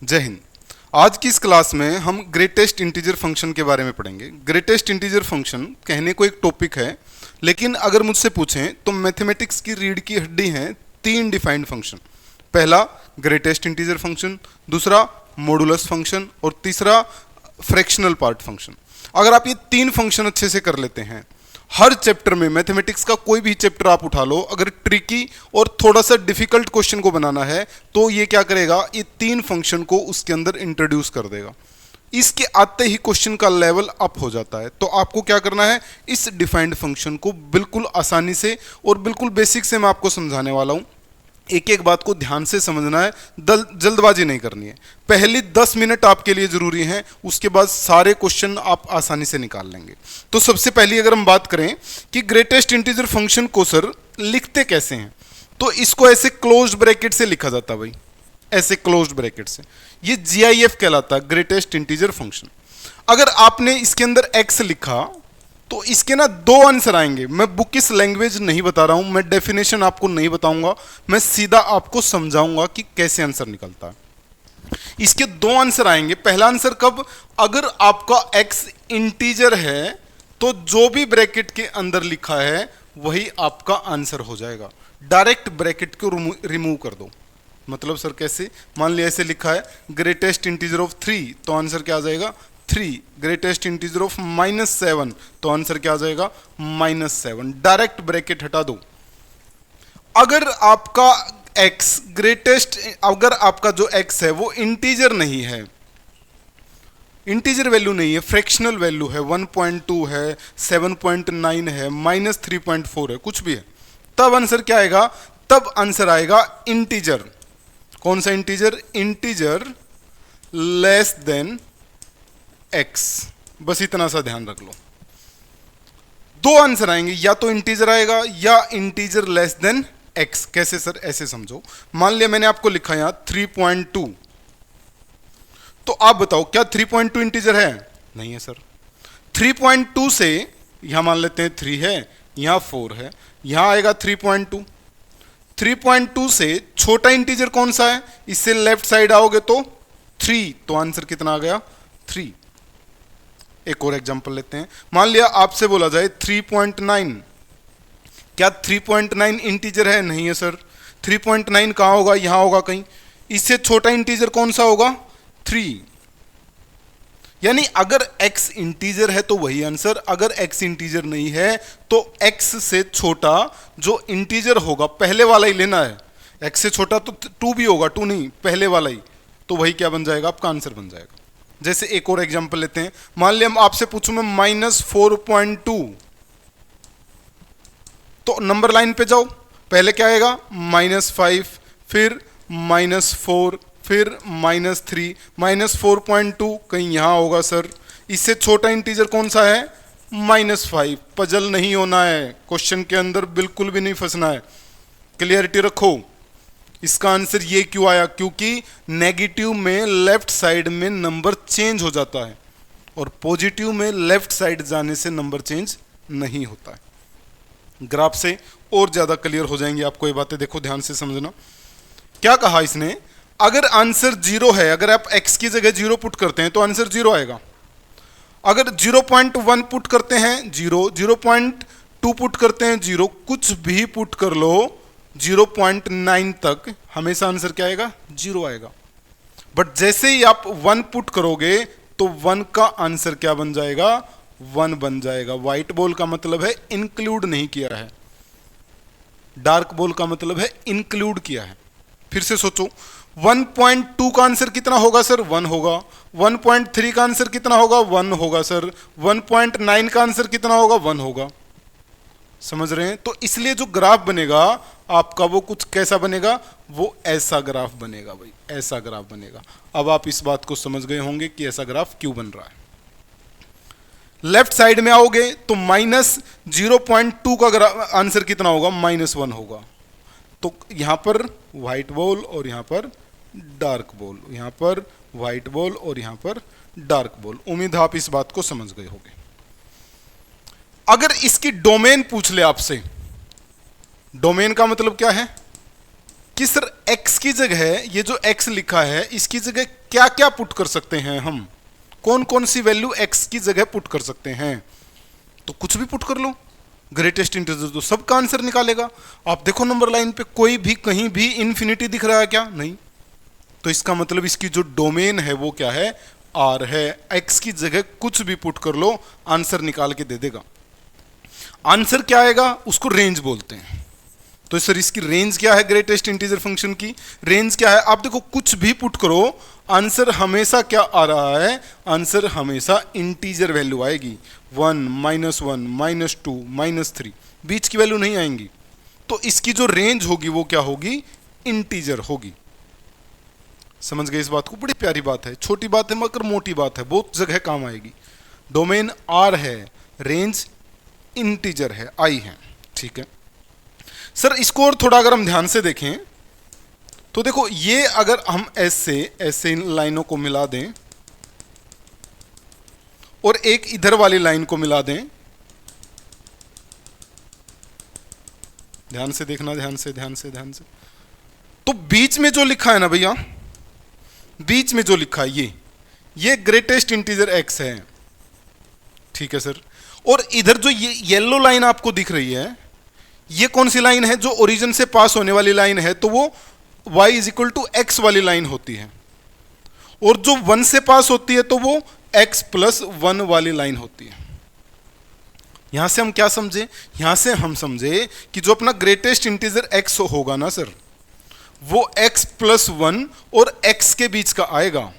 जय हिंद। आज की इस क्लास में हम ग्रेटेस्ट इंटीजर फंक्शन के बारे में पढ़ेंगे। ग्रेटेस्ट इंटीजर फंक्शन कहने को एक टॉपिक है, लेकिन अगर मुझसे पूछें तो मैथमेटिक्स की रीढ़ की हड्डी हैं तीन डिफाइंड फंक्शन। पहला ग्रेटेस्ट इंटीजर फंक्शन, दूसरा मॉडुलस फंक्शन और तीसरा फ्रैक्शनल पार्ट फंक्शन। अगर आप ये तीन फंक्शन अच्छे से कर लेते हैं, हर चैप्टर में मैथमेटिक्स का कोई भी चैप्टर आप उठा लो, अगर ट्रिकी और थोड़ा सा डिफिकल्ट क्वेश्चन को बनाना है तो ये क्या करेगा, ये तीन फंक्शन को उसके अंदर इंट्रोड्यूस कर देगा। इसके आते ही क्वेश्चन का लेवल अप हो जाता है। तो आपको क्या करना है, इस डिफाइंड फंक्शन को बिल्कुल आसानी से और बिल्कुल बेसिक से मैं आपको समझाने वाला हूं। एक एक बात को ध्यान से समझना है, जल्दबाजी नहीं करनी है। पहली 10 मिनट आपके लिए जरूरी हैं, उसके बाद सारे क्वेश्चन आप आसानी से निकाल लेंगे। तो सबसे पहली अगर हम बात करें कि ग्रेटेस्ट इंटीजर फंक्शन को सर लिखते कैसे हैं, तो इसको ऐसे क्लोज्ड ब्रैकेट से लिखा जाता है भाई, ऐसे क्लोज्ड ब्रैकेट से। ये GIF कहलाता है, ग्रेटेस्ट इंटीजर फंक्शन। अगर आपने इसके अंदर x लिखा तो इसके ना दो आंसर आएंगे। मैं बुक इस लैंग्वेज नहीं बता रहा हूं, मैं डेफिनेशन आपको नहीं बताऊंगा, मैं सीधा आपको समझाऊंगा कि कैसे आंसर निकलता है। इसके दो आंसर आएंगे। पहला आंसर कब, अगर आपका x इंटीजर है तो जो भी ब्रैकेट के अंदर लिखा है वही आपका आंसर हो जाएगा। डायरेक्ट ब्रैकेट को रिमूव कर दो। मतलब सर कैसे, मान लिया ऐसे लिखा है ग्रेटेस्ट इंटीजर ऑफ 3, तो आंसर क्या आ जाएगा 3। ग्रेटेस्ट इंटीजर ऑफ -7, तो आंसर क्या आ जाएगा -7। डायरेक्ट ब्रैकेट हटा दो। अगर आपका x ग्रेटेस्ट, अगर आपका जो x है वो इंटीजर नहीं है, इंटीजर वैल्यू नहीं है, फ्रैक्शनल वैल्यू है, 1.2 है, 7.9 है, -3.4 है, कुछ भी है, तब आंसर क्या आएगा, तब आंसर आएगा इंटीजर। कौन सा integer, integer less than x। बस इतना सा ध्यान रख लो। दो आंसर आएंगे, या तो इंटीजर आएगा या इंटीजर लेस देन x। कैसे सर, ऐसे समझो, मान लिया मैंने आपको लिखा यहां 3.2, तो आप बताओ क्या 3.2 इंटीजर है, नहीं है सर। 3.2 से यहां मान लेते हैं 3 है, यहां 4 है, यहां आएगा 3.2। 3.2 से छोटा इंटीजर कौन सा है, इससे लेफ्ट साइड आओगे तो 3, तो आंसर कितना आ गया 3। एक और एग्जांपल लेते हैं, मान लिया आपसे बोला जाए 3.9, क्या 3.9 इंटीजर है, नहीं है सर। 3.9 कहां होगा, यहां होगा कहीं। इससे छोटा इंटीजर कौन सा होगा 3। यानी अगर x इंटीजर है तो वही आंसर, अगर x इंटीजर नहीं है तो x से छोटा जो इंटीजर होगा, पहले वाला ही लेना है। x से छोटा तो 2 भी होगा, 2 नहीं, पहले वाला ही, तो वही क्या बन जाएगा, आपका आंसर बन जाएगा। जैसे एक और एग्जांपल लेते हैं, मान लिया आपसे पूछूं मैं -4.2, तो नंबर लाइन पे जाओ, पहले क्या आएगा -5, फिर -4, फिर -3, -4.2 कहीं यहां होगा सर। इससे छोटा इंटीजर कौन सा है, -5। पजल नहीं होना है, क्वेश्चन के अंदर बिल्कुल भी नहीं फंसना है, क्लियरिटी रखो। इसका आंसर ये क्यों आया, क्योंकि नेगेटिव में लेफ्ट साइड में नंबर चेंज हो जाता है और पॉजिटिव में लेफ्ट साइड जाने से नंबर चेंज नहीं होता है। ग्राफ से और ज्यादा क्लियर हो जाएंगी आपको ये बातें, देखो ध्यान से समझना। क्या कहा इसने, अगर आंसर 0 है, अगर आप x की जगह 0 पुट करते हैं तो आंसर 0 आएगा। अगर 0.1 पुट करते हैं 0, 0.2 पुट करते हैं 0, कुछ भी पुट कर लो 0.9 तक, हमेशा आंसर क्या आएगा 0 आएगा। बट जैसे ही आप 1 पुट करोगे तो 1 का आंसर क्या बन जाएगा, 1 बन जाएगा। व्हाइट बॉल का मतलब है इंक्लूड नहीं किया है, डार्क बॉल का मतलब है इंक्लूड किया है। फिर से सोचो, 1.2 का आंसर कितना होगा सर, 1 होगा। 1.3 का आंसर कितना होगा, 1 होगा सर। 1.9 का आंसर कितना होगा, 1 होगा। समझ रहे हैं। तो इसलिए जो ग्राफ बनेगा आपका वो कुछ कैसा बनेगा, वो ऐसा ग्राफ बनेगा भाई, ऐसा ग्राफ बनेगा। अब आप इस बात को समझ गए होंगे कि ऐसा ग्राफ क्यों बन रहा है। लेफ्ट साइड में आओगे तो -0.2 का आंसर कितना होगा, -1 होगा। तो यहां पर व्हाइट बॉल और यहां पर डार्क बॉल, यहां पर व्हाइट बॉल और यहां पर डार्क बॉल। उम्मीद है आप इस बात को समझ गए होंगे। अगर इसकी डोमेन पूछ ले आपसे, डोमेन का मतलब क्या है, कि सर x की जगह ये जो x लिखा है इसकी जगह क्या क्या पुट कर सकते हैं हम, कौन कौन सी वैल्यू x की जगह पुट कर सकते हैं। तो कुछ भी पुट कर लो, ग्रेटेस्ट इंटीजर तो सबका आंसर निकालेगा। आप देखो नंबर लाइन पे कोई भी कहीं भी इन्फिनिटी दिख रहा है क्या, नहीं। तो इसका मतलब इसकी जो डोमेन है वो क्या है, आर है। एक्स की जगह कुछ भी पुट कर लो, आंसर निकाल के दे देगा। आंसर क्या आएगा उसको रेंज बोलते हैं। तो सर इसकी रेंज क्या है, ग्रेटेस्ट इंटीजर फंक्शन की रेंज क्या है। आप देखो कुछ भी पुट करो, आंसर हमेशा क्या आ रहा है, आंसर हमेशा इंटीजर वैल्यू आएगी। 1 -1 -2 -3, बीच की वैल्यू नहीं आएंगी। तो इसकी जो रेंज होगी वो क्या होगी, इंटीजर होगी। समझ गए इस बात को, बड़ी प्यारी बात है, छोटी बात है मगर मोटी बात है, बहुत जगह काम आएगी। डोमेन आर है, रेंज इंटीजर है, आई है, ठीक है। सर इसको और थोड़ा अगर हम ध्यान से देखें तो देखो ये अगर हम ऐसे इन लाइनों को मिला दें और एक इधर वाली लाइन को मिला दें, ध्यान से देखना, ध्यान से, तो बीच में जो लिखा है ना भैया, बीच में जो लिखा है ये ग्रेटेस्ट इंटीजर एक्स है, ठीक है सर। और इधर जो ये येलो लाइन आपको दिख रही है, ये कौन सी लाइन है, जो ओरिजिन से पास होने वाली लाइन है, तो वो y = x वाली लाइन होती है। और जो 1 से पास होती है तो वो x + 1 वाली लाइन होती है। यहां से हम क्या समझे, यहां से हम समझे कि जो अपना ग्रेटेस्ट इंटीजर x होगा ना सर, वो x + 1 और x के बीच का आएगा।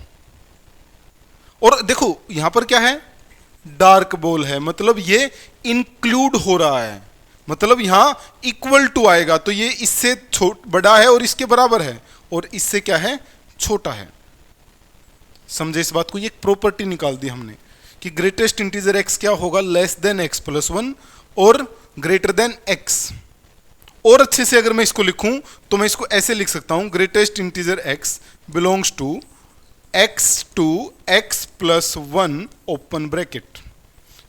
और देखो यहां पर क्या है, डार्क बॉल है, मतलब ये इंक्लूड हो रहा है, मतलब यहां इक्वल टू आएगा। तो ये इससे बड़ा है और इसके बराबर है, और इससे क्या है, छोटा है। समझे इस बात को, ये एक प्रॉपर्टी निकाल दी हमने कि ग्रेटेस्ट इंटीजर x क्या होगा, लेस देन x + 1 और ग्रेटर देन x। और अच्छे से अगर मैं इसको लिखूं तो मैं इसको ऐसे लिख सकता हूं, greatest integer x belongs to x to x + 1 open bracket.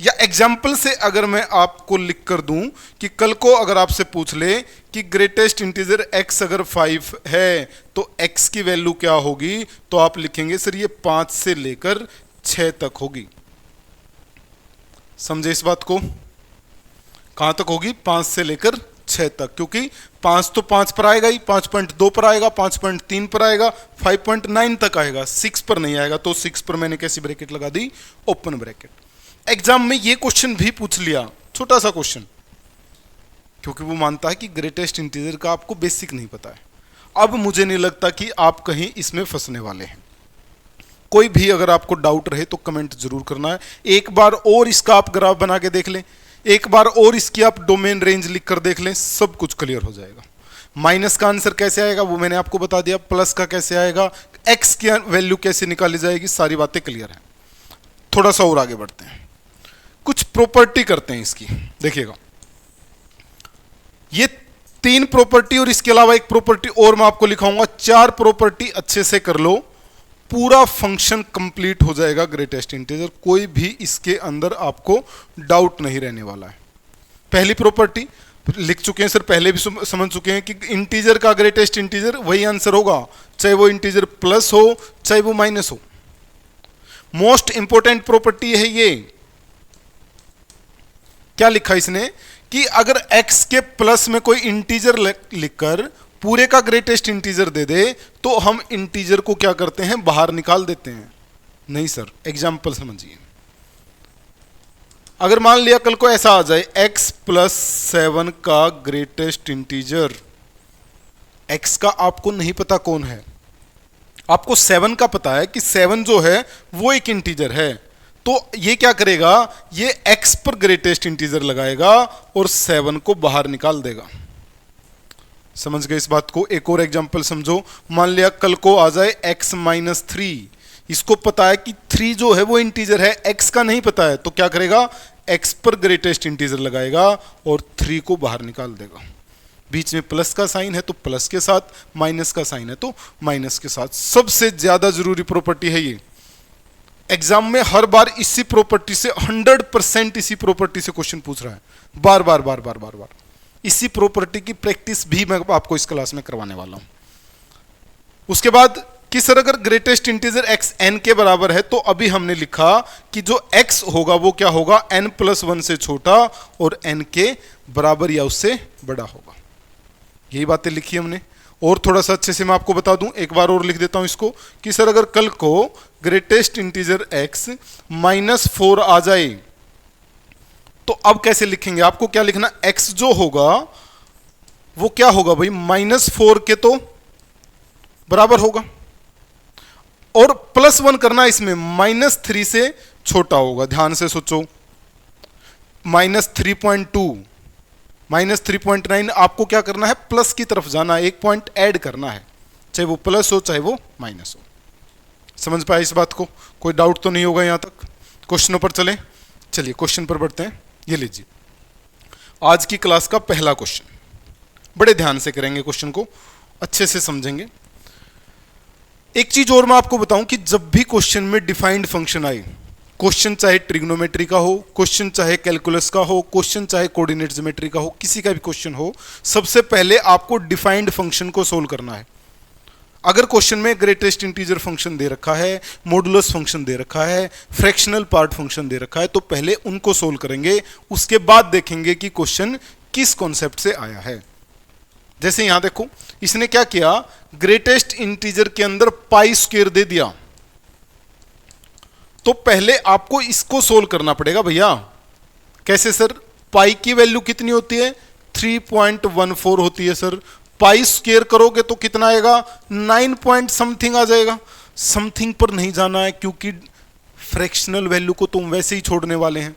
या एग्जाम्पल से अगर मैं आपको लिख कर दूं कि कल को अगर आपसे पूछ ले कि ग्रेटेस्ट इंटीजर x अगर 5 है तो x की वैल्यू क्या होगी, तो आप लिखेंगे सर ये 5 से लेकर 6 तक होगी। समझे इस बात को, कहां तक होगी, 5 से लेकर 6 तक, क्योंकि 5 तो 5 पर आएगा ही, 5.2 पर आएगा, 5.3 पर आएगा, 5.9 तक आएगा, 6 पर नहीं आएगा। तो 6 पर मैंने कैसी ब्रैकेट लगा दी, ओपन ब्रैकेट। एग्जाम में ये क्वेश्चन भी पूछ लिया, छोटा सा क्वेश्चन, क्योंकि वो मानता है कि ग्रेटेस्ट इंटीजर का आपको बेसिक नहीं पता है। अब मुझे नहीं लगता कि आप कहीं इसमें फंसने वाले हैं। कोई भी अगर आपको डाउट रहे तो कमेंट जरूर करना है। एक बार और इसका आप ग्राफ बना के देख लें, एक बार और इसकी आप डोमेन रेंज लिख कर देख लें, सब कुछ क्लियर हो जाएगा। माइनस का आंसर कैसे आएगा वो मैंने आपको बता दिया, प्लस का कैसे आएगा, एक्स की वैल्यू कैसे निकाली जाएगी, सारी बातें क्लियर हैं। थोड़ा सा और आगे बढ़ते हैं, कुछ प्रॉपर्टी करते हैं इसकी, देखिएगा। ये 3 प्रॉपर्टी और इसके अलावा एक प्रॉपर्टी और मैं आपको लिखाऊंगा, 4 प्रॉपर्टी अच्छे से कर लो, पूरा फंक्शन कंप्लीट हो जाएगा ग्रेटेस्ट इंटीजर। कोई भी इसके अंदर आपको डाउट नहीं रहने वाला है। पहली प्रॉपर्टी लिख चुके हैं सर, पहले भी समझ चुके हैं कि इंटीजर का ग्रेटेस्ट इंटीजर वही आंसर होगा, चाहे वो इंटीजर प्लस हो चाहे वो माइनस हो। मोस्ट इंपॉर्टेंट प्रॉपर्टी है ये, क्या लिखा इसने कि अगर x के प्लस में कोई इंटीजर लिखकर पूरे का ग्रेटेस्ट इंटीजर दे दे तो हम इंटीजर को क्या करते हैं, बाहर निकाल देते हैं। नहीं सर, एग्जाम्पल समझिए। अगर मान लिया कल को ऐसा आ जाए, x + 7 का ग्रेटेस्ट इंटीजर, x का आपको नहीं पता कौन है, आपको 7 का पता है कि 7 जो है वो एक इंटीजर है, तो ये क्या करेगा, ये x पर ग्रेटेस्ट इंटीजर लगाएगा और 7 को बाहर निकाल देगा। समझ गए इस बात को। एक और एग्जांपल समझो, मान लिया कल को आ जाए x - 3, इसको पता है कि 3 जो है वो इंटीजर है, x का नहीं पता है, तो क्या करेगा, x पर ग्रेटेस्ट इंटीजर लगाएगा और 3 को बाहर निकाल देगा। बीच में प्लस का साइन है तो प्लस के साथ, माइनस का साइन है तो माइनस के साथ। सबसे ज्यादा जरूरी प्रॉपर्टी है ये। एग्जाम में हर बार इसी प्रॉपर्टी से 100% इसी प्रॉपर्टी से क्वेश्चन पूछ रहा है, बार बार। इसी प्रॉपर्टी की प्रैक्टिस भी मैं आपको इस क्लास में करवाने वाला हूं। उसके बाद कि सर अगर ग्रेटेस्ट इंटीजर x n के बराबर है तो अभी हमने लिखा कि जो x होगा वो क्या होगा, n+1 से छोटा और n के बराबर या उससे बड़ा होगा। यही बातें लिखी हमने। और थोड़ा सा अच्छे से मैं आपको बता दूं, एक बार और लिख देता हूं इसको, कि सर अगर कल को ग्रेटेस्ट इंटीजर x -4 आ जाए तो अब कैसे लिखेंगे, आपको क्या लिखना, x जो होगा वो क्या होगा भाई, -4 के तो बराबर होगा, और +1 करना इसमें, -3 से छोटा होगा। ध्यान से सोचो, -3.2 -3.9, आपको क्या करना है, प्लस की तरफ जाना है, एक पॉइंट ऐड करना है, चाहे वो प्लस हो चाहे वो माइनस हो। समझ पाए इस बात को, कोई डाउट तो नहीं होगा यहां तक। क्वेश्चनों पर चलें, चलिए क्वेश्चन पर बढ़ते हैं। ये लीजिए आज की क्लास का पहला क्वेश्चन, बड़े ध्यान से करेंगे, क्वेश्चन को अच्छे से समझेंगे। एक चीज और मैं आपको बताऊं कि जब भी क्वेश्चन में डिफाइंड फंक्शन आए, क्वेश्चन चाहे ट्रिग्नोमेट्री का हो, क्वेश्चन चाहे कैलकुलस का हो, क्वेश्चन चाहे कोऑर्डिनेट ज्योमेट्री का हो, किसी का भी क्वेश्चन हो, सबसे पहले आपको डिफाइंड फंक्शन को सोल्व करना है। अगर क्वेश्चन में ग्रेटेस्ट इंटीजर फंक्शन दे रखा है, मॉडुलस फंक्शन दे रखा है, फ्रैक्शनल पार्ट फंक्शन दे रखा है, तो पहले उनको सोल्व करेंगे, उसके बाद देखेंगे कि क्वेश्चन किस कॉन्सेप्ट से आया है। जैसे यहां देखो, इसने क्या किया, ग्रेटेस्ट इंटीजर के अंदर पाई स्क्वायर दे दिया, तो पहले आपको इसको सोल्व करना पड़ेगा भैया। कैसे सर, पाई की वैल्यू कितनी होती है, 3.14 होती है सर, पाई स्क्वायर करोगे तो कितना आएगा, 9 पॉइंट समथिंग आ जाएगा। समथिंग पर नहीं जाना है क्योंकि फ्रैक्शनल वैल्यू को तुम वैसे ही छोड़ने वाले हैं,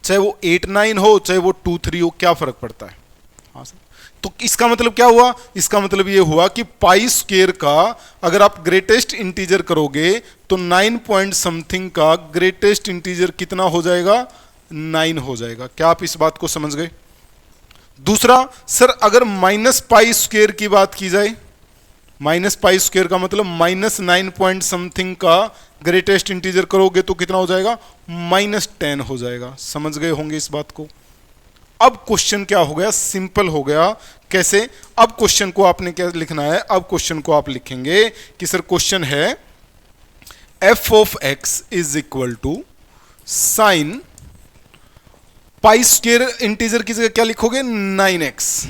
चाहे वो 8 9 हो चाहे वो 2 3 हो, क्या फर्क पड़ता है। हाँ सर, तो इसका मतलब क्या हुआ, इसका मतलब ये हुआ कि पाई स्क्वायर का अगर आप ग्रेटेस्ट इंटीजर करोगे तो 9 पॉइंट समथिंग का ग्रेटेस्ट इंटीजर कितना हो जाएगा, 9 हो जाएगा। क्या आप इस बात को समझ गए। दूसरा, सर अगर माइनस पाई स्क्वायर की बात की जाए, माइनस पाई स्क्वायर का मतलब -9 पॉइंट समथिंग का ग्रेटेस्ट इंटीजर करोगे तो कितना हो जाएगा, -10 हो जाएगा। समझ गए होंगे इस बात को। अब क्वेश्चन क्या हो गया, सिंपल हो गया। कैसे, अब क्वेश्चन को आपने क्या लिखना है, अब क्वेश्चन को आप लिखेंगे कि सर क्वेश्चन है f of x is equal to sine, pi square integer की जगह क्या लिखोगे, 9x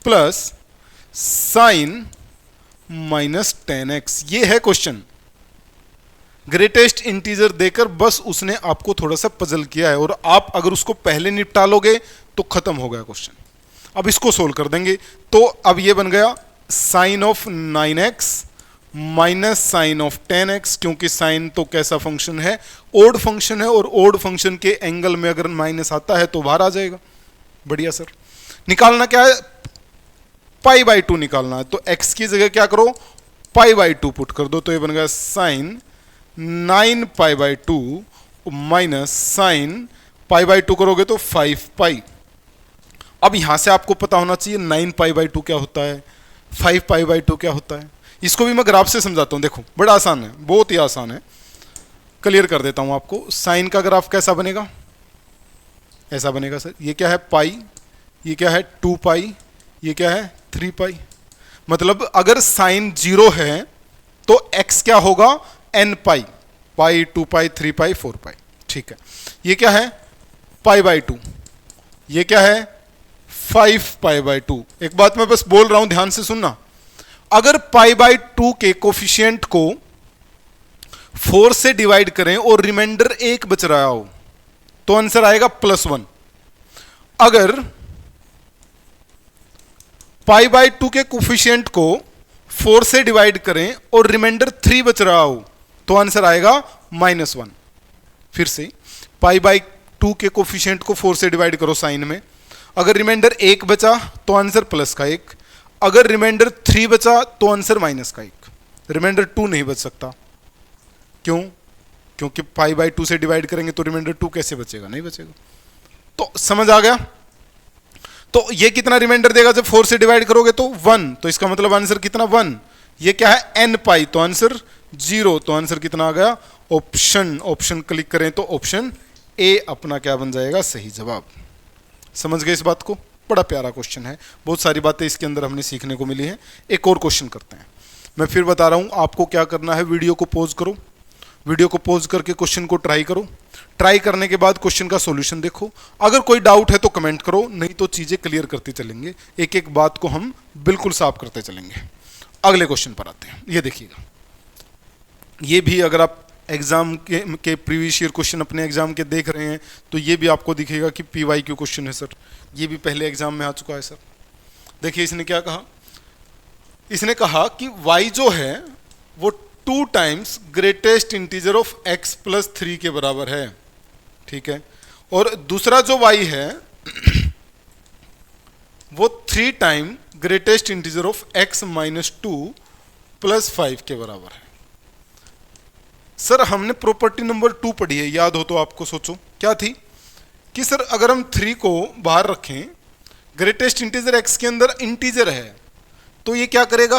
प्लस साइन -10x। ये है क्वेश्चन। ग्रेटेस्ट इंटीजर देकर बस उसने आपको थोड़ा सा पजल किया है, और आप अगर उसको पहले निपटा लोगे तो खत्म हो गया क्वेश्चन। अब इसको सोल्व कर देंगे, तो अब ये बन गया sine of 9x minus sine of 10x, क्योंकि साइन तो कैसा फंक्शन है, ओड फंक्शन है, और ओड फंक्शन के एंगल में अगर माइनस आता है तो बाहर आ जाएगा। बढ़िया सर। निकालना क्या है, π/2 निकालना है, तो x की जगह क्या करो, π/2 पुट कर दो, तो ये बन गया साइन 9π/2 माइनस साइन π/2 करोगे तो 5π। अब यहां से आपको पता होना चाहिए 9π/2 क्या होता है, 5π/2 क्या होता है। इसको भी मैं ग्राफ से समझाता हूं, देखो बड़ा आसान है, बहुत ही आसान है, क्लियर कर देता हूं आपको। साइन का ग्राफ कैसा बनेगा, ऐसा बनेगा सर। ये क्या है पाई, ये क्या है 2π, ये क्या है 3π। मतलब अगर साइन 0 है तो x क्या होगा, nπ, पाई 2π 3π 4π। ठीक है, ये क्या है π/2, ये क्या है 5π/2। एक बात मैं बस बोल रहा हूं, ध्यान से सुनना, अगर π/2 के कोफिशिएंट को 4 से डिवाइड करें और रिमाइंडर 1 बच रहा हो तो आंसर आएगा +1। अगर π/2 के कोफिशिएंट को 4 से डिवाइड करें और रिमाइंडर 3 बच रहा हो तो आंसर आएगा -1। फिर से π/2 के कोफिशिएंट को 4 से डिवाइड करो साइन में, अगर रिमाइंडर 1 बचा तो आंसर प्लस का 1, अगर रिमाइंडर 3 बचा तो आंसर माइनस का 1। रिमाइंडर 2 नहीं बच सकता, क्यों, क्योंकि π/2 से डिवाइड करेंगे तो रिमाइंडर 2 कैसे बचेगा, नहीं बचेगा। तो समझ आ गया। तो ये कितना रिमाइंडर देगा जब 4 से डिवाइड करोगे तो 1, तो इसका मतलब आंसर कितना 1। ये क्या है nπ, तो आंसर 0, तो आंसर कितना आ गया, ऑप्शन। ऑप्शन क्लिक करें तो ऑप्शन ए अपना क्या बन जाएगा, सही जवाब। समझ गए इस बात को। बड़ा प्यारा क्वेश्चन है, बहुत सारी बातें इसके अंदर हमने सीखने को मिली हैं। एक और क्वेश्चन करते हैं। मैं फिर बता रहा हूँ आपको क्या करना है, वीडियो को पॉज करो, वीडियो को पॉज करके क्वेश्चन को ट्राई करो, ट्राई करने के बाद क्वेश्चन का सॉल्यूशन देखो, अगर कोई डाउट है तो कमेंट करो, नहीं तो चीज़ें क्लियर करते चलेंगे, एक एक बात को हम बिल्कुल साफ करते चलेंगे। अगले क्वेश्चन पर आते हैं, ये देखिएगा, ये भी अगर आप एग्जाम के प्रीवियस ईयर क्वेश्चन अपने एग्जाम के देख रहे हैं तो ये भी आपको दिखेगा कि PYQ क्वेश्चन है सर, ये भी पहले एग्जाम में आ चुका है सर। देखिए इसने क्या कहा, इसने कहा कि y जो है वो 2 times greatest integer of x plus 3 के बराबर है, ठीक है, और दूसरा जो y है वो 3 time greatest integer of x minus 2 plus 5 के बराबर है। सर हमने प्रॉपर्टी नंबर 2 पढ़ी है, याद हो तो आपको, सोचो क्या थी कि सर अगर हम 3 को बाहर रखें, ग्रेटेस्ट इंटीजर x के अंदर इंटीजर है तो ये क्या करेगा,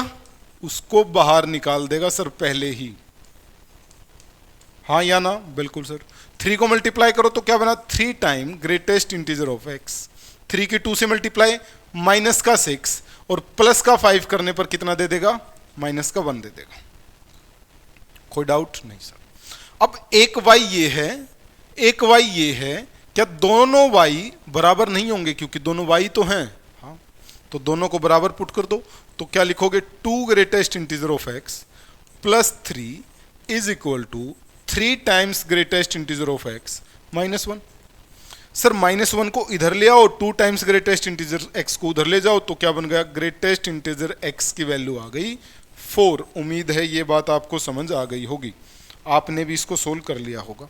उसको बाहर निकाल देगा सर पहले ही, हाँ या ना, बिल्कुल सर। 3 को मल्टीप्लाई करो तो क्या बना, 3 time greatest integer of x, 3 की 2 से मल्टीप्लाई, माइनस का 6 और प्लस का 5 करने पर कितना दे देगा, माइनस का 1 दे देगा। कोई डाउट नहीं सर। अब एक y ये है, एक y ये है, क्या दोनों y बराबर नहीं होंगे, क्योंकि दोनों y तो हैं, हाँ, तो दोनों को बराबर पुट कर दो, तो क्या लिखोगे, 2 greatest integer of x plus 3 is equal to 3 times greatest integer of x minus 1। Sir minus 1 को इधर ले आओ, 2 टाइम्स ग्रेटेस्ट इंटीजर x को उधर ले जाओ, तो क्या बन गया, ग्रेटेस्ट इंटीजर x की वैल्यू आ गई 4। उम्मीद है ये बात आपको समझ आ गई होगी, आपने भी इसको सोल्व कर लिया होगा।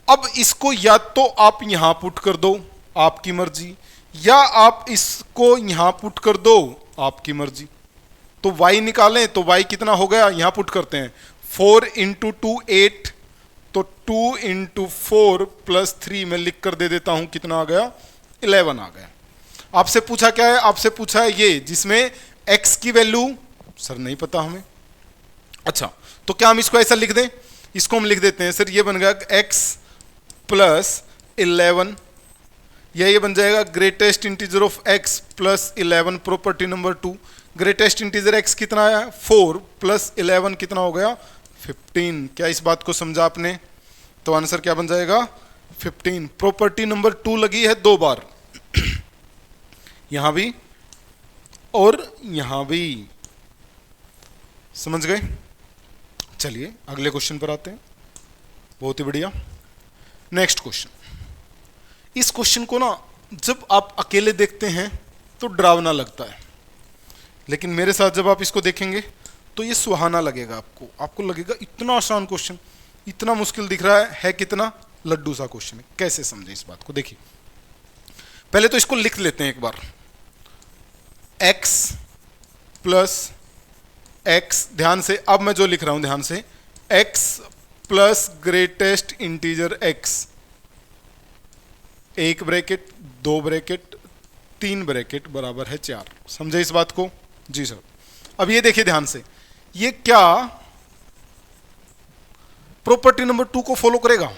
अब इसको या तो आप यहां पुट कर दो, आपकी मर्जी, या आप इसको यहां पुट कर दो, आपकी मर्जी। तो y निकालें तो y कितना हो गया, यहां पुट करते हैं, 4 इंटू 2 8, तो 2 इंटू 4 प्लस 3 में लिख कर दे देता हूं, कितना आ गया, 11 आ गया। आपसे पूछा क्या है, आपसे पूछा है ये जिसमें x की वैल्यू सर नहीं पता हमें। अच्छा तो क्या हम इसको ऐसा लिख दें, इसको हम लिख देते हैं सर, ये बन गया x प्लस 11, या ये बन जाएगा greatest integer of x plus 11, property number 2, greatest integer x कितना आया, 4 प्लस 11 कितना हो गया, 15। क्या इस बात को समझा आपने, तो आंसर क्या बन जाएगा, 15। प्रॉपर्टी नंबर 2 लगी है 2 बार, यहां भी और यहां भी, समझ गए। चलिए अगले क्वेश्चन पर आते हैं, बहुत ही बढ़िया। नेक्स्ट क्वेश्चन, इस क्वेश्चन को ना जब आप अकेले देखते हैं तो डरावना लगता है, लेकिन मेरे साथ जब आप इसको देखेंगे तो ये सुहाना लगेगा आपको, आपको लगेगा इतना आसान क्वेश्चन, इतना मुश्किल दिख रहा है कितना लड्डू सा क्वेश्चन है। कैसे समझें इस बात को, देखिए पहले तो इसको लिख लेते हैं एक बार, x प्लस x, ध्यान से, अब मैं जो लिख रहा हूं ध्यान से, x plus greatest integer x, 1 bracket 2 bracket 3 bracket बराबर है 4। समझे इस बात को, जी सर। अब ये देखिए ध्यान से, ये क्या प्रॉपर्टी नंबर 2 को फॉलो करेगा,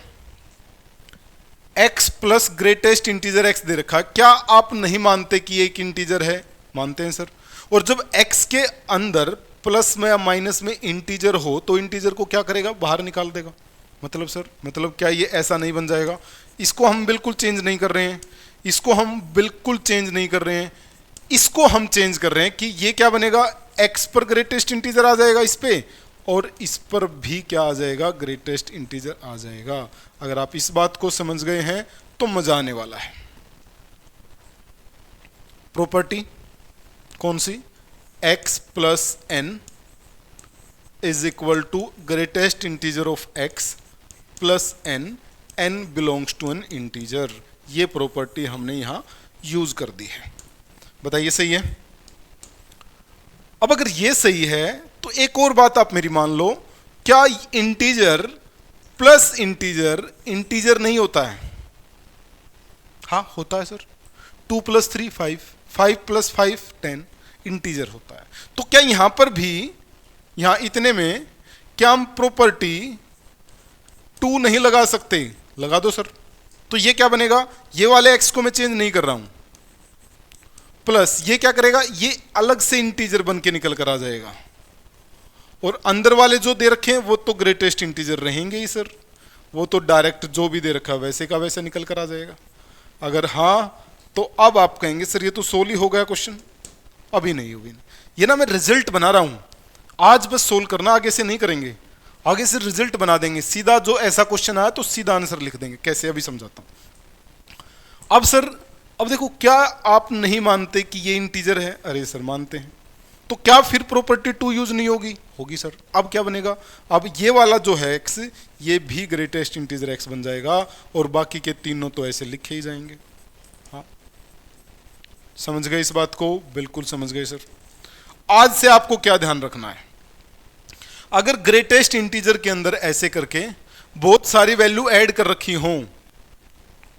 x plus greatest integer x दे रखा है, क्या आप नहीं मानते कि एक इंटीजर है, मानते हैं सर। और जब x के अंदर प्लस में या माइनस में इंटीजर हो तो इंटीजर को क्या करेगा, बाहर निकाल देगा। मतलब सर, मतलब क्या ये ऐसा नहीं बन जाएगा, इसको हम बिल्कुल चेंज नहीं कर रहे हैं, इसको हम बिल्कुल चेंज नहीं कर रहे हैं, इसको हम चेंज कर रहे हैं कि ये क्या बनेगा, x पर ग्रेटेस्ट इंटीजर आ जाएगा इस पे, और इस पर भी क्या आ जाएगा, ग्रेटेस्ट इंटीजर आ जाएगा। अगर आप इस बात को समझ गए हैं तो मजा आने वाला है। प्रॉपर्टी कौन सी, x plus n is equal to greatest integer of x plus n, n belongs to an integer. ये प्रॉपर्टी हमने यहां यूज कर दी है, बताइए सही है। अब अगर ये सही है तो एक और बात आप मेरी मान लो, क्या इंटीजर प्लस इंटीजर इंटीजर नहीं होता है, हाँ होता है सर। 2 प्लस 3 5, 5 प्लस 5 10 इंटीजर होता है। तो क्या यहां पर भी, यहां इतने में क्या हम प्रॉपर्टी 2 नहीं लगा सकते, लगा दो सर। तो ये क्या बनेगा, ये वाले x को मैं चेंज नहीं कर रहा हूं, प्लस ये क्या करेगा, ये अलग से इंटीजर बन के निकल कर आ जाएगा, और अंदर वाले जो दे रखे हैं वो तो ग्रेटेस्ट इंटीजर रहेंगे ही सर, वो तो डायरेक्ट जो भी दे रखा है वैसे का वैसे निकल कर आ जाएगा। अगर हाँ तो अब आप कहेंगे सर ये तो 16 ही हो गया क्वेश्चन। अभी नहीं, अभी नहीं, ये ना मैं रिजल्ट बना रहा हूं, आज बस सोल्व करना, आगे से नहीं करेंगे, आगे से रिजल्ट बना देंगे सीधा, जो ऐसा क्वेश्चन आया तो सीधा आंसर लिख देंगे। कैसे, अभी समझाता हूं। अब सर, अब देखो, क्या आप नहीं मानते कि ये इंटीजर है? अरे सर मानते हैं, तो क्या फिर प्रॉपर्टी 2 यूज नहीं होगी? होगी सर। अब क्या बनेगा, अब ये वाला जो है x, ये भी ग्रेटेस्ट इंटीजर x बन जाएगा, और बाकी के तीनों तो ऐसे लिखे ही जाएंगे। हाँ, समझ गए इस बात को? बिल्कुल समझ गए सर। आज से आपको क्या ध्यान रखना है, अगर ग्रेटेस्ट इंटीजर के अंदर ऐसे करके बहुत सारी वैल्यू ऐड कर रखी हों,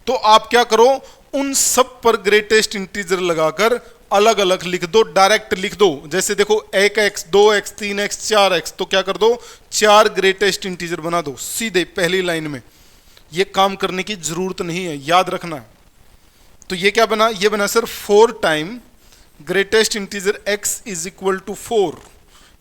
तो आप क्या करो, उन सब पर ग्रेटेस्ट इंटीजर लगाकर अलग अलग लिख दो, डायरेक्ट लिख दो। जैसे देखो 1x 2x 3x 4x, तो क्या कर दो, 4 ग्रेटेस्ट इंटीजर बना दो सीधे पहली लाइन में। ये काम करने की जरूरत नहीं है, याद रखना है। तो ये क्या बना, ये बना sir 4 time greatest integer x is equal to 4।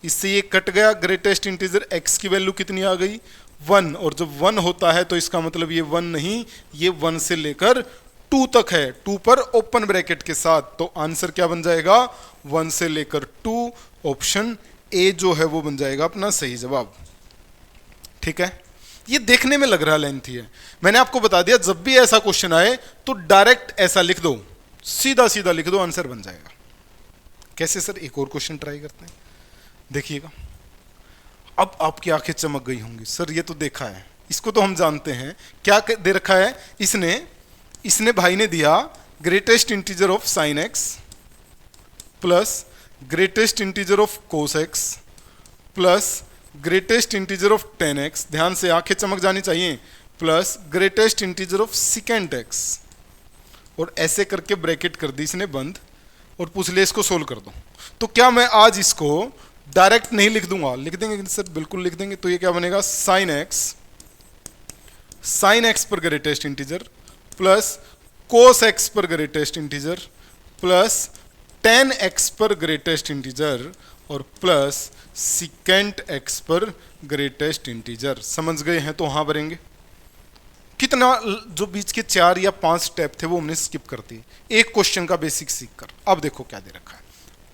इससे ये कट गया, ग्रेटेस्ट इंटीजर x की वैल्यू कितनी आ गई, 1। और जब 1 होता है तो इसका मतलब ये 1 नहीं, ये 1 से लेकर 2 तक है, 2 पर ओपन ब्रैकेट के साथ। तो आंसर क्या बन जाएगा, 1 से लेकर 2, ऑप्शन ए जो है वो बन जाएगा अपना सही जवाब। ठीक है, ये देखने में लग रहा लेंथी है, मैंने आपको बता दिया जब भी ऐसा क्वेश्चन आए तो डायरेक्ट ऐसा लिख दो, सीधा सीधा लिख दो, आंसर बन जाएगा। कैसे सर, एक और क्वेश्चन ट्राई करते हैं, देखिएगा। अब आपकी आंखें चमक गई होंगी, सर ये तो देखा है, इसको तो हम जानते हैं। क्या दे रखा है इसने भाई ने दिया greatest integer of sine x plus greatest integer of cos x plus greatest integer of ten x, ध्यान से आंखें चमक जानी चाहिए, plus greatest integer of second x, और ऐसे करके ब्रैकेट कर दी इसने बंद, और पूछ लिया इसको सोल्व कर दो। तो क्या मैं आज इसको डायरेक्ट नहीं लिख दूंगा, लिख देंगे सर, बिल्कुल लिख देंगे। तो ये क्या बनेगा, साइन एक्स पर greatest integer plus cos x पर greatest integer plus tan x पर ग्रेटेस्ट इंटीजर और प्लस सिकेंट एक्स पर ग्रेटेस्ट इंटीजर। समझ गए हैं तो हाँ भरेंगे। कितना, जो बीच के 4 या 5 स्टेप थे वो हमने स्किप कर दिए, एक क्वेश्चन का बेसिक सीख कर। अब देखो क्या दे रखा है,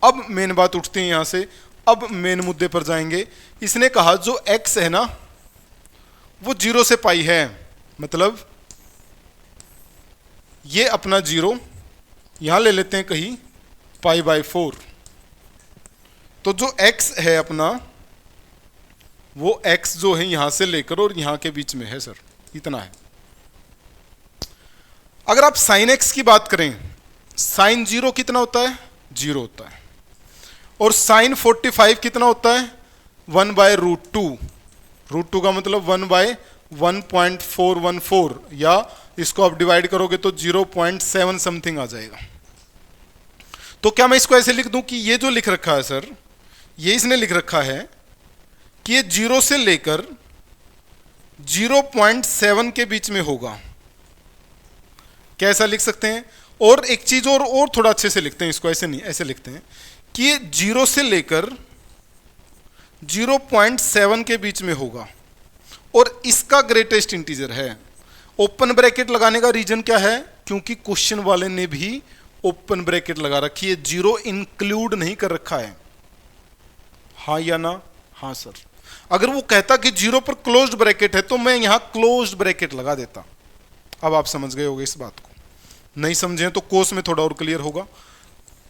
अब मेन बात उठती है यहां से, अब मेन मुद्दे पर जाएंगे। इसने कहा जो x है ना वो 0 से पाई है, मतलब ये अपना 0 यहां ले लेते हैं कहीं π/4। तो जो x है अपना, वो x जो है यहां से लेकर और यहां के बीच में है सर, इतना है। अगर आप sin x की बात करें, sin 0 कितना होता है, 0 होता है, और sin 45 कितना होता है, 1/√2। √2 का मतलब 1/1.414, या इसको आप डिवाइड करोगे तो 0.7 समथिंग आ जाएगा। तो क्या मैं इसको ऐसे लिख दूं कि ये जो लिख रखा है सर, ये इसने लिख रखा है कि ये 0 से लेकर 0.7 के बीच में होगा, कैसा लिख सकते हैं? और एक चीज और थोड़ा अच्छे से लिखते हैं इसको, ऐसे नहीं, ऐसे लिखते हैं कि ये 0 से लेकर 0.7 के बीच में होगा और इसका ग्रेटेस्ट इंटीजर है। ओपन ब्रैकेट लगाने का रीजन क्या है? क्योंकि क्वेश्चन वाले ने भी ओपन ब्रैकेट लगा रखी है, 0 इंक्लूड नहीं कर रखा है। हाँ या ना? हाँ सर। अगर वो कहता कि 0 पर क्लोज्ड ब्रैकेट है तो मैं यहां क्लोज्ड ब्रैकेट लगा देता। अब आप समझ गए होंगे इस बात को, नहीं समझे तो कोस में थोड़ा और क्लियर होगा।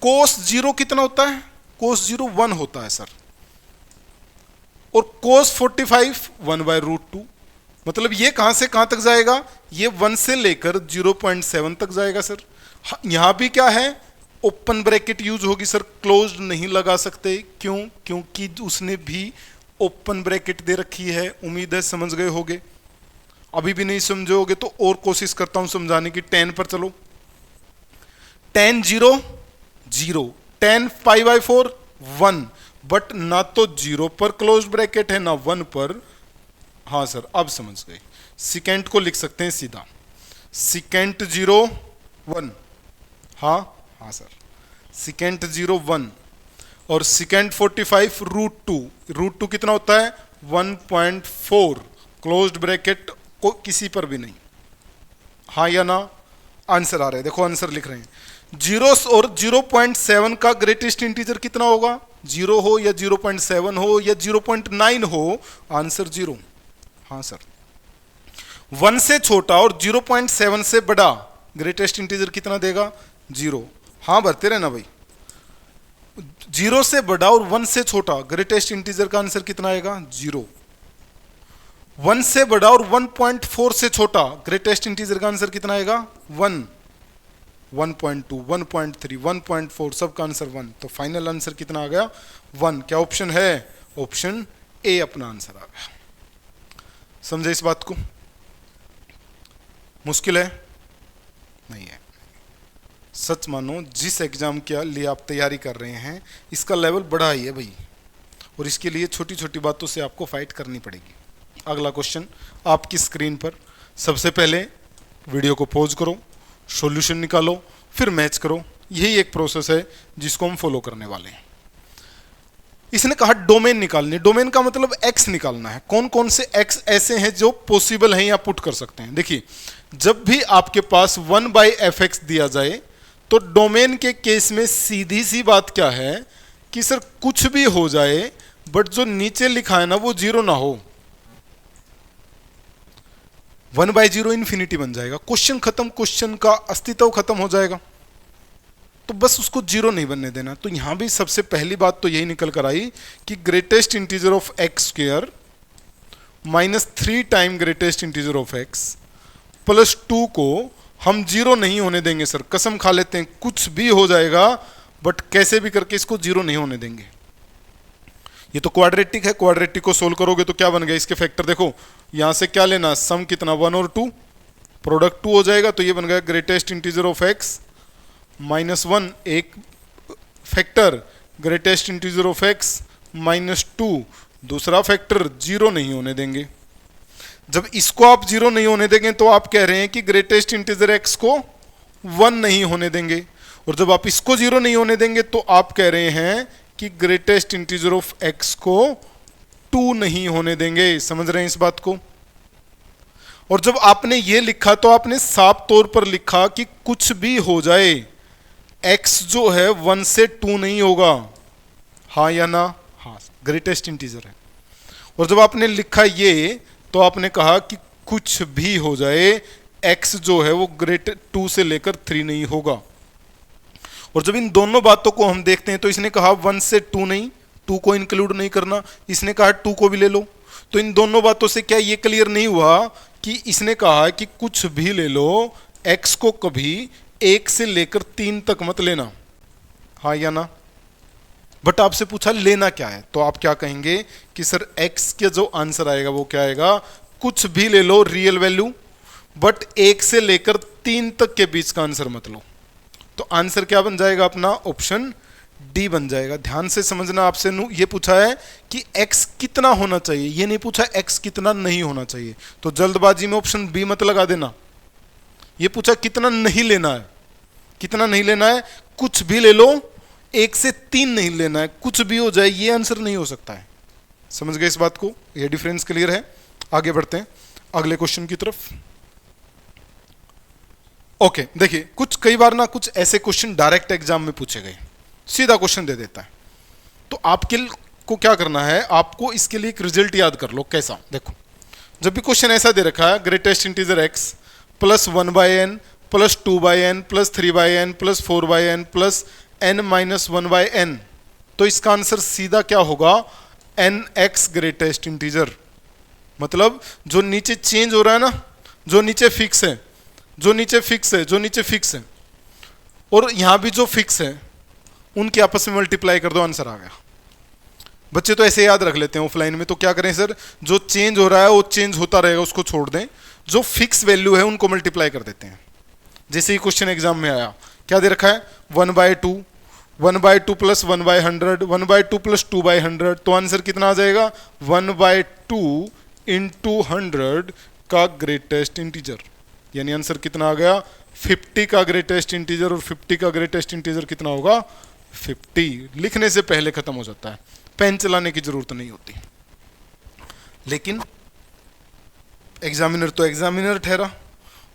कोस 0 कितना होता है? कोस 0 1 होता है सर, और कोस 45 1/√2। मतलब ये कहां से कहां तक जाएगा? ये 1 से लेकर 0.7 तक जाएगा सर। यहां भी क्या है? ओपन ब्रैकेट यूज होगी सर, क्लोज्ड नहीं लगा सकते। क्यों? क्योंकि उसने भी ओपन ब्रैकेट दे रखी है। उम्मीद है समझ गए होगे। अभी भी नहीं समझोगे तो और कोशिश करता हूं समझाने की। 10 पर चलो। 10 0 0, 10 π/4 1, बट ना तो 0 पर क्लोज ब्रैकेट है ना 1 पर। हाँ सर, अब समझ गए। सिकेंट को लिख सकते हैं सीधा, सिकेंट 0 1। हाँ हाँ सर, सिकेंट 0 1, और सेकेंड 45 रूट टू कितना होता है 1.4, क्लोज्ड ब्रैकेट को किसी पर भी नहीं। हाँ या ना? आंसर आ रहा है, देखो आंसर लिख रहे हैं। जीरोस और 0.7 का ग्रेटेस्ट इंटीजर कितना होगा? 0 हो या 0.7 हो या 0.9 हो, आंसर 0। हाँ सर। 1 से छोटा और 0.7 से बड़ा ग्रेटेस्ट इंटीजर कितना देगा? 0। हाँ भरते रहना भाई। 0 से बड़ा और 1 से छोटा ग्रेटेस्ट इंटीजर का आंसर कितना आएगा? 0। 1 से बड़ा और 1.4 से छोटा ग्रेटेस्ट इंटीजर का आंसर कितना आएगा? 1, 1.2, 1.3, 1.4, सबका आंसर 1। तो फाइनल आंसर कितना आ गया? 1। क्या ऑप्शन है? ऑप्शन ए अपना आंसर आ गया। समझे इस बात को? मुश्किल है? नहीं है। सच मानो, जिस एग्जाम के लिए आप तैयारी कर रहे हैं इसका लेवल बड़ा ही है भाई, और इसके लिए छोटी छोटी बातों से आपको फाइट करनी पड़ेगी। अगला क्वेश्चन आपकी स्क्रीन पर। सबसे पहले वीडियो को पॉज करो, सॉल्यूशन निकालो, फिर मैच करो। यही एक प्रोसेस है जिसको हम फॉलो करने वाले हैं। इसने कहा डोमेन निकालनी। डोमेन का मतलब एक्स निकालना है। कौन कौन से एक्स ऐसे हैं जो पॉसिबल हैं या पुट कर सकते हैं? देखिए, जब भी आपके पास 1/fx दिया जाए तो डोमेन के केस में सीधी सी बात क्या है कि सर कुछ भी हो जाए बट जो नीचे लिखा है ना वो 0 ना हो। 1/0 इन्फिनिटी बन जाएगा, क्वेश्चन खत्म, क्वेश्चन का अस्तित्व खत्म हो जाएगा। तो बस उसको 0 नहीं बनने देना। तो यहां भी सबसे पहली बात तो यही निकल कर आई कि greatest integer of x square -3 time greatest integer of x plus 2 को हम 0 नहीं होने देंगे। सर कसम खा लेते हैं कुछ भी हो जाएगा बट कैसे भी करके इसको 0 नहीं होने देंगे। ये तो क्वाड्रेटिक है, क्वाड्रेटिक को सोल्व करोगे तो क्या बन गया? इसके फैक्टर देखो, यहां से क्या लेना? सम कितना? 1 और 2, प्रोडक्ट 2 हो जाएगा। तो ये बन गया ग्रेटेस्ट इंटीजर ऑफ एक्स -1, एक factor greatest integer of x -2, दूसरा फैक्टर 0 नहीं होने देंगे। जब इसको आप 0 नहीं होने देंगे तो आप कह रहे हैं कि ग्रेटेस्ट इंटीजर एक्स को 1 नहीं होने देंगे, और जब आप इसको 0 नहीं होने देंगे तो आप कह रहे हैं कि ग्रेटेस्ट इंटीजर ऑफ एक्स को 2 नहीं होने देंगे। समझ रहे हैं इस बात को? और जब आपने ये लिखा तो आपने साफ तौर पर लिखा कि कुछ भी हो जाए x जो है 1 से 2 नहीं होगा। हाँ या ना? हाँ, ग्रेटेस्ट इंटीजर है। और जब आपने लिखा ये तो आपने कहा कि कुछ भी हो जाए x जो है वो ग्रेट 2 से लेकर 3 नहीं होगा। और जब इन दोनों बातों को हम देखते हैं तो इसने कहा 1 से 2 नहीं, 2 को इंक्लूड नहीं करना, इसने कहा 2 को भी ले लो। तो इन दोनों बातों से क्या ये क्लियर नहीं हुआ कि इसने कहा कि कुछ भी ले लो, x को कभी 1 से लेकर 3 तक मत लेना। हाँ या ना? बट आपसे पूछा लेना क्या है, तो आप क्या कहेंगे कि सर x के जो आंसर आएगा वो क्या आएगा? कुछ भी ले लो रियल वैल्यू, बट 1 से लेकर 3 तक के बीच का आंसर मत लो। तो आंसर क्या बन जाएगा अपना? ऑप्शन डी बन जाएगा। ध्यान से समझना, आपसे ये पूछा है कि x कितना होना चाहिए, ये नहीं पूछा x कितना नहीं होना चाहिए। तो जल्दबाजी में ऑप्शन बी मत लगा देना। ये पूछा कितना नहीं लेना है, कितना नहीं लेना है? कुछ भी ले लो, 1 से 3 नहीं लेना है, कुछ भी हो जाए ये आंसर नहीं हो सकता है। समझ गए इस बात को? ये डिफरेंस क्लियर है? आगे बढ़ते हैं अगले क्वेश्चन की तरफ। ओके, देखिए कुछ कई बार ना कुछ ऐसे क्वेश्चन डायरेक्ट एग्जाम में पूछे गए, सीधा क्वेश्चन दे देता है। तो आपके को क्या करना है, आपको इसके लिए एक रिजल्ट याद कर लो। कैसा? देखो, जब भी क्वेश्चन ऐसा दे रखा है greatest integer x plus 1/n plus 2/n plus 3/n plus 4/n plus n minus 1/n, तो इसका आंसर सीधा क्या होगा? nx greatest integer. मतलब जो नीचे चेंज हो रहा है ना, जो नीचे फिक्स है, जो नीचे फिक्स है, जो नीचे फिक्स है, और यहां भी जो फिक्स है, उनके आपस में मल्टीप्लाई कर दो, आंसर आ गया। बच्चे तो ऐसे याद रख लेते हैं ऑफलाइन में। तो क्या करें सर, जो चेंज हो रहा है वो चेंज होता रहेगा, उसको छोड़ दें, जो फिक्स वैल्यू है उनको मल्टीप्लाई कर देते हैं। जैसे ही क्वेश्चन एग्जाम में आया, क्या दे रखा है? 1/2, 1/2 प्लस 1/100, 1/2 प्लस 2/100, तो आंसर कितना आ जाएगा? 1/2 इंटू 100 का ग्रेटेस्ट इंटीजर, यानी आंसर कितना आ गया? 50 का ग्रेटेस्ट इंटीजर। और 50 का ग्रेटेस्ट इंटीजर कितना होगा? 50 लिखने से पहले खत्म हो जाता है, पेन चलाने की जरूरत नहीं होती। लेकिन एग्जामिनर तो एग्जामिनर ठहरा,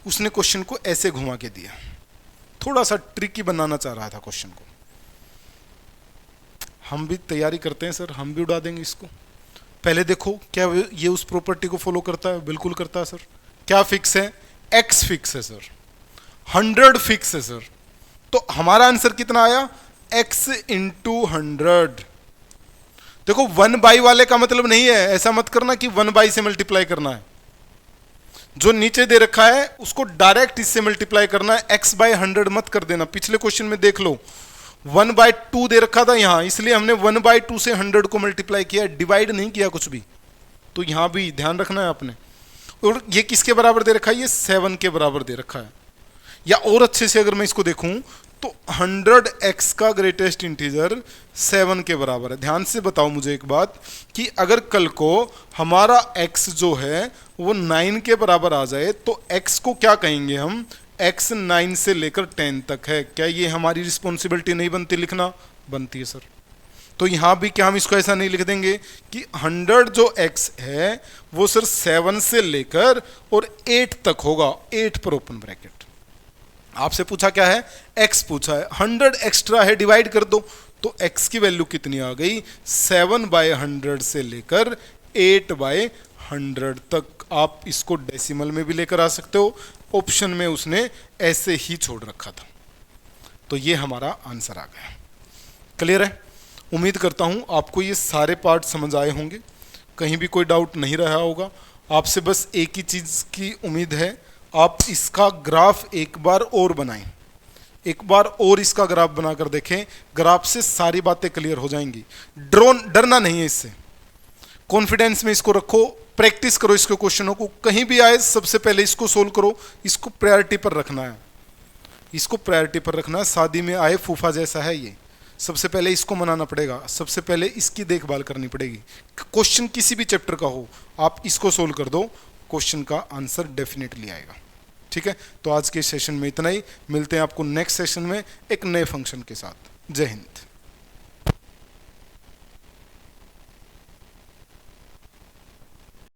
उसने क्वेश्चन को ऐसे घुमा के दिया, थोड़ा सा ट्रिकी बनाना चाह रहा था क्वेश्चन को। हम भी तैयारी करते हैं सर, हम भी उड़ा देंगे इसको। पहले देखो क्या ये उस प्रॉपर्टी को फॉलो करता है, बिल्कुल करता है सर। क्या फिक्स है, x फिक्स है सर, 100 फिक्स है सर। तो हमारा आंसर कितना आया, x इंटू 100। देखो 1/, वाले का मतलब नहीं है, ऐसा मत करना कि 1/, से मल्टीप्लाई करना है। जो नीचे दे रखा है उसको डायरेक्ट इससे मल्टीप्लाई करना है, x/100 मत कर देना। पिछले क्वेश्चन में देख लो 1/2 दे रखा था यहां, इसलिए हमने 1/2 से 100 को मल्टीप्लाई किया, डिवाइड नहीं किया कुछ भी। तो यहां भी ध्यान रखना है आपने। और ये किसके बराबर दे रखा है, ये 7 के बराबर दे रखा है। या और अच्छे से अगर मैं इसको देखूं तो 100x का ग्रेटेस्ट इंटीजर 7 के बराबर है। ध्यान से बताओ मुझे एक बात कि अगर कल को हमारा x जो है वो 9 के बराबर आ जाए तो x को क्या कहेंगे हम, x 9 से लेकर 10 तक है। क्या ये हमारी रिस्पॉन्सिबिलिटी नहीं बनती लिखना, बनती है सर। तो यहां भी क्या हम इसको ऐसा नहीं लिख देंगे कि 100 जो x है वो सर 7 से लेकर और 8 तक होगा, 8 पर ओपन ब्रैकेट। आपसे पूछा क्या है, x पूछा है, 100 एक्स्ट्रा है, डिवाइड कर दो। तो x की वैल्यू कितनी आ गई, 7/100 से लेकर 8/100 तक। आप इसको डेसिमल में भी लेकर आ सकते हो, ऑप्शन में उसने ऐसे ही छोड़ रखा था। तो ये हमारा आंसर आ गया। क्लियर है? उम्मीद करता हूं आपको ये सारे पार्ट समझ आए होंगे, कहीं भी कोई डाउट नहीं रहा होगा। आपसे बस एक ही चीज की उम्मीद है, आप इसका ग्राफ एक बार और बनाएं, एक बार और इसका ग्राफ बनाकर देखें। ग्राफ से सारी बातें क्लियर हो जाएंगी। डरना नहीं है इससे, कॉन्फिडेंस में इसको रखो, प्रैक्टिस करो इसके क्वेश्चनों को। कहीं भी आए सबसे पहले इसको सोल्व करो, इसको प्रायोरिटी पर रखना है, इसको प्रायोरिटी पर रखना है। शादी में आए फूफा जैसा है ये, सबसे पहले इसको मनाना पड़ेगा, सबसे पहले इसकी देखभाल करनी पड़ेगी। क्वेश्चन किसी भी चैप्टर का हो, आप इसको सोल्व कर दो, क्वेश्चन का आंसर डेफिनेटली आएगा। ठीक है, तो आज के सेशन में इतना ही। मिलते हैं आपको नेक्स्ट सेशन में एक नए फंक्शन के साथ। जय हिंद।